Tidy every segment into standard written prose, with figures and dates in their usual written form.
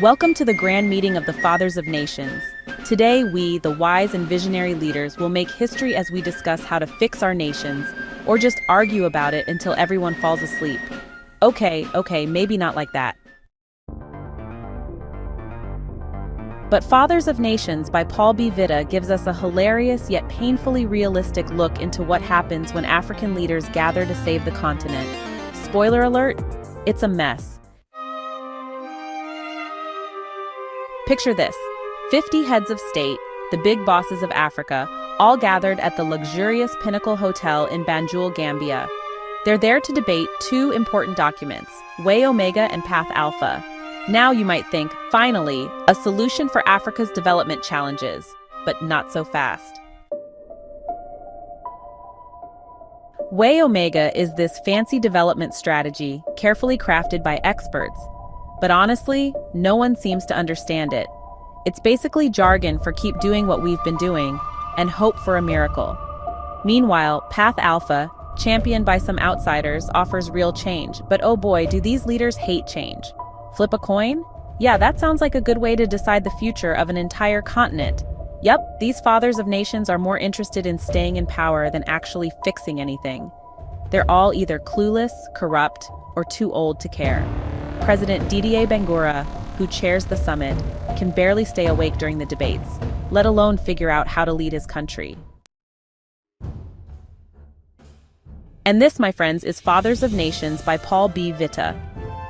Welcome to the grand meeting of the Fathers of Nations. Today we, the wise and visionary leaders, will make history as we discuss how to fix our nations, or just argue about it until everyone falls asleep. Okay, maybe not like that. But Fathers of Nations by Paul B. Vitta gives us a hilarious yet painfully realistic look into what happens when African leaders gather to save the continent. Spoiler alert, it's a mess. Picture this, 50 heads of state, the big bosses of Africa, all gathered at the luxurious Pinnacle Hotel in Banjul, Gambia. They're there to debate two important documents, Way Omega and Path Alpha. Now you might think, finally, a solution for Africa's development challenges, but not so fast. Way Omega is this fancy development strategy, carefully crafted by experts. But honestly, no one seems to understand it. It's basically jargon for keep doing what we've been doing and hope for a miracle. Meanwhile, Path Alpha, championed by some outsiders, offers real change. But oh boy, do these leaders hate change. Flip a coin? Yeah, that sounds like a good way to decide the future of an entire continent. Yep, these fathers of nations are more interested in staying in power than actually fixing anything. They're all either clueless, corrupt, or too old to care. President Didier Bangura, who chairs the summit, can barely stay awake during the debates, let alone figure out how to lead his country. And this, my friends, is Fathers of Nations by Paul B. Vitta.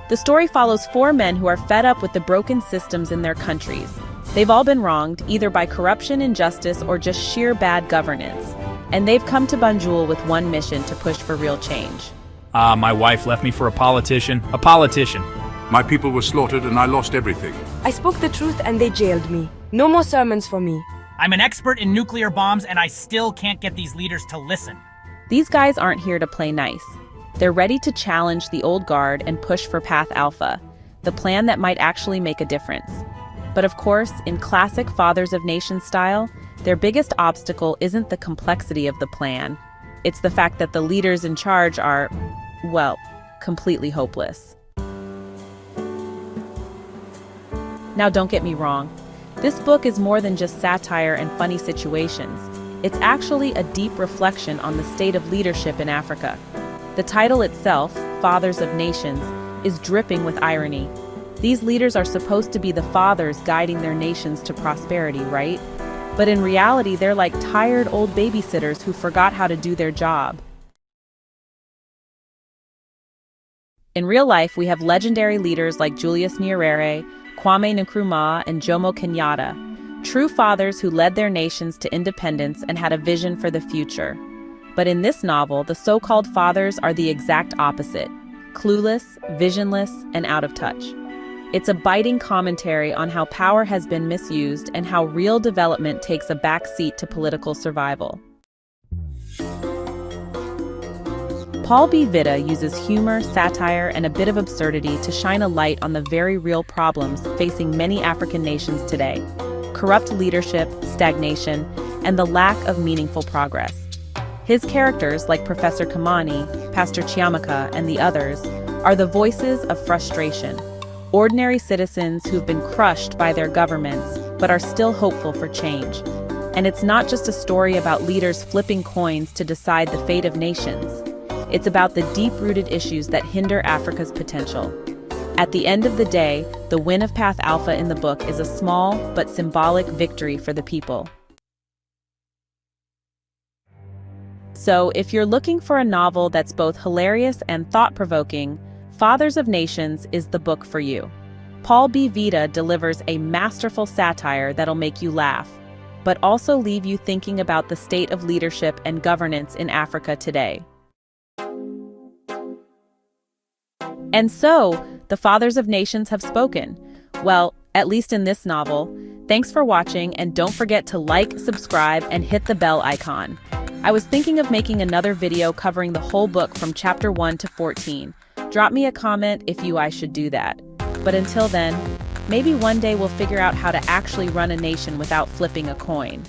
The story follows four men who are fed up with the broken systems in their countries. They've all been wronged, either by corruption, injustice, or just sheer bad governance. And they've come to Banjul with one mission: to push for real change. My wife left me for a politician. A politician. My people were slaughtered and I lost everything. I spoke the truth and they jailed me. No more sermons for me. I'm an expert in nuclear bombs and I still can't get these leaders to listen. These guys aren't here to play nice. They're ready to challenge the old guard and push for Path Alpha, the plan that might actually make a difference. But of course, in classic Fathers of Nations style, their biggest obstacle isn't the complexity of the plan. It's the fact that the leaders in charge are, well, completely hopeless. Now don't get me wrong, this book is more than just satire and funny situations. It's actually a deep reflection on the state of leadership in Africa. The title itself, Fathers of Nations, is dripping with irony. These leaders are supposed to be the fathers guiding their nations to prosperity, right? But in reality, they're like tired old babysitters who forgot how to do their job. In real life, we have legendary leaders like Julius Nyerere, Kwame Nkrumah, and Jomo Kenyatta, true fathers who led their nations to independence and had a vision for the future. But in this novel, the so-called fathers are the exact opposite: clueless, visionless, and out of touch. It's a biting commentary on how power has been misused and how real development takes a back seat to political survival. Paul B. Vitta uses humor, satire, and a bit of absurdity to shine a light on the very real problems facing many African nations today: corrupt leadership, stagnation, and the lack of meaningful progress. His characters, like Professor Kamani, Pastor Chiamaka, and the others, are the voices of frustration, ordinary citizens who've been crushed by their governments but are still hopeful for change. And it's not just a story about leaders flipping coins to decide the fate of nations. It's about the deep-rooted issues that hinder Africa's potential. At the end of the day, the win of Path Alpha in the book is a small but symbolic victory for the people. So, if you're looking for a novel that's both hilarious and thought-provoking, Fathers of Nations is the book for you. Paul B. Vitta delivers a masterful satire that'll make you laugh, but also leave you thinking about the state of leadership and governance in Africa today. And so, the Fathers of Nations have spoken. Well, at least in this novel. Thanks for watching, and don't forget to like, subscribe, and hit the bell icon. I was thinking of making another video covering the whole book from chapter 1 to 14. Drop me a comment if I should do that. But until then, maybe one day we'll figure out how to actually run a nation without flipping a coin.